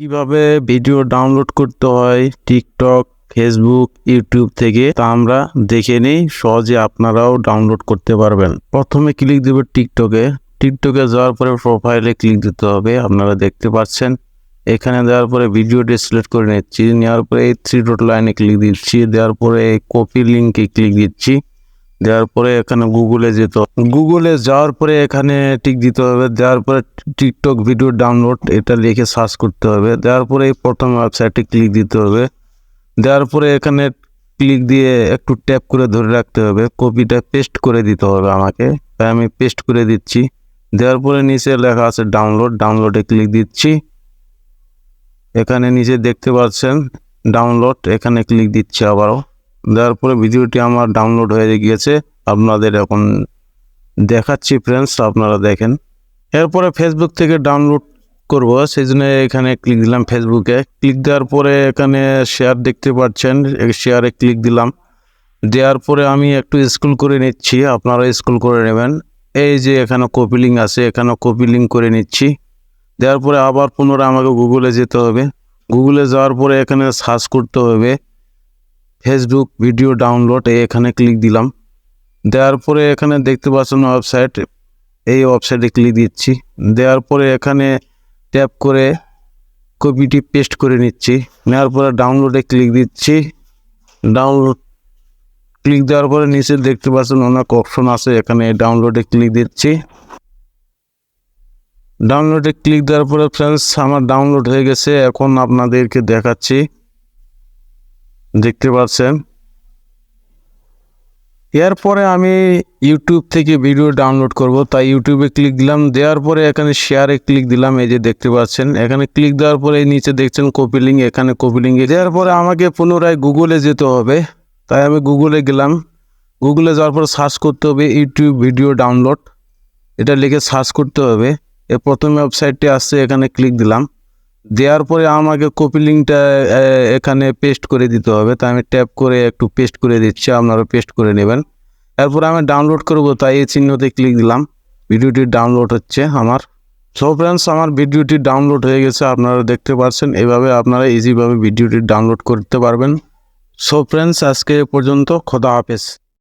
কিভাবে video download করতে হয় টিকটক, ফেসবুক, ইউটিউব থেকে তা আমরা দেখে নিই। সহজে আপনারাও ডাউনলোড করতে পারবেন। প্রথমে ক্লিক দেব টিকটকে। টিকটকে যাওয়ার পরে প্রোফাইলে ক্লিক দিতে হবে। আপনারা দেখতে পাচ্ছেন এখানে দেওয়ার পরে ভিডিওটি সিলেক্ট করে নিচ্ছি। নেওয়ার পরে এই 3 ডট লাইনে ক্লিক দিচ্ছি। দেওয়ার পরে কপি লিঙ্কে ক্লিক দিচ্ছি। দেওয়ার পরে এখানে গুগলে গুগলে যাওয়ার পরে এখানে টিক দিতে হবে। দেওয়ার পরে টিকটক ভিডিও ডাউনলোড এটা লিখে সার্চ করতে হবে। দেওয়ার পরে এই প্রথম ওয়েবসাইটে ক্লিক দিতে হবে। দেওয়ার পরে এখানে ক্লিক দিয়ে একটু ট্যাপ করে ধরে রাখতে হবে। কপিটা পেস্ট করে দিতে হবে আমাকে, তাই আমি পেস্ট করে দিচ্ছি। দেওয়ার পরে নিচে লেখা আছে ডাউনলোডে ক্লিক দিচ্ছি। এখানে নিচে দেখতে পাচ্ছেন ডাউনলোড, এখানে ক্লিক দিচ্ছি আবারও। দেওয়ার পরে ভিডিওটি আমার ডাউনলোড হয়ে গিয়েছে। আপনাদের এখন দেখাচ্ছি ফ্রেন্ডস, আপনারা দেখেন। এরপরে ফেসবুক থেকে ডাউনলোড করব, সেই জন্য এখানে ক্লিক দিলাম। ফেসবুকে ক্লিক দেওয়ার পরে এখানে শেয়ার দেখতে পাচ্ছেন, শেয়ারে ক্লিক দিলাম। দেওয়ার পরে আমি একটু স্ক্রল করে নিচ্ছি, আপনারা স্ক্রল করে নেবেন। এই যে এখানে কপি লিঙ্ক আছে, এখানে কপি লিঙ্ক করে নিচ্ছি। দেওয়ার পরে আবার পুনরায় আমাকে গুগলে যেতে হবে। গুগলে যাওয়ার পরে এখানে সার্চ করতে হবে ফেসবুক ভিডিও ডাউনলোড, এখানে ক্লিক দিলাম। দেওয়ার পরে এখানে দেখতে পাচ্ছেন ওয়েবসাইট, এই ওয়েবসাইটে ক্লিক দিচ্ছি। দেওয়ার পরে এখানে ট্যাপ করে কপিটি পেস্ট করে নিচ্ছি। নেওয়ার পরে ডাউনলোডে ক্লিক দিচ্ছি। ডাউনলোড ক্লিক দেওয়ার পরে নিচে দেখতে পাচ্ছেন অনেক অপশন আছে, এখানে ডাউনলোডে ক্লিক দিচ্ছি। ডাউনলোডে ক্লিক দেওয়ার পরে ফ্রেন্ডস আমার ডাউনলোড হয়ে গেছে। এখন আপনাদেরকে দেখাচ্ছি, দেখতে পাচ্ছেন। এরপরে আমি ইউটিউব থেকে ভিডিও ডাউনলোড করব, তাই ইউটিউবে ক্লিক দিলাম। দেওয়ার পরে এখানে শেয়ারে ক্লিক দিলাম। এই যে দেখতে পাচ্ছেন এখানে ক্লিক দেওয়ার পরে নিচে দেখছেন কপি লিঙ্ক, এখানে কপি লিঙ্কে দেওয়ার পরে আমাকে পুনরায় গুগলে যেতে হবে, তাই আমি গুগলে গেলাম। গুগলে যাওয়ার পরে সার্চ করতে হবে ইউটিউব ভিডিও ডাউনলোড, এটা লিখে সার্চ করতে হবে। এর প্রথমে ওয়েবসাইটটি আসছে, এখানে ক্লিক দিলাম। দেওয়ার পরে আমাকে কপি লিঙ্কটা এখানে পেস্ট করে দিতে হবে, তাই আমি ট্যাপ করে একটু পেস্ট করে দিচ্ছি, আপনারা পেস্ট করে নেবেন। এরপরে আমি ডাউনলোড করব, তাই এই চিহ্নতে ক্লিক দিলাম। ভিডিওটি ডাউনলোড হচ্ছে আমার। সো ফ্রেন্ডস আমার ভিডিওটি ডাউনলোড হয়ে গেছে, আপনারা দেখতে পাচ্ছেন। এভাবে আপনারা ইজিভাবে ভিডিওটি ডাউনলোড করতে পারবেন। সো ফ্রেন্ডস আজকে এ পর্যন্ত, খোদা হাফেজ।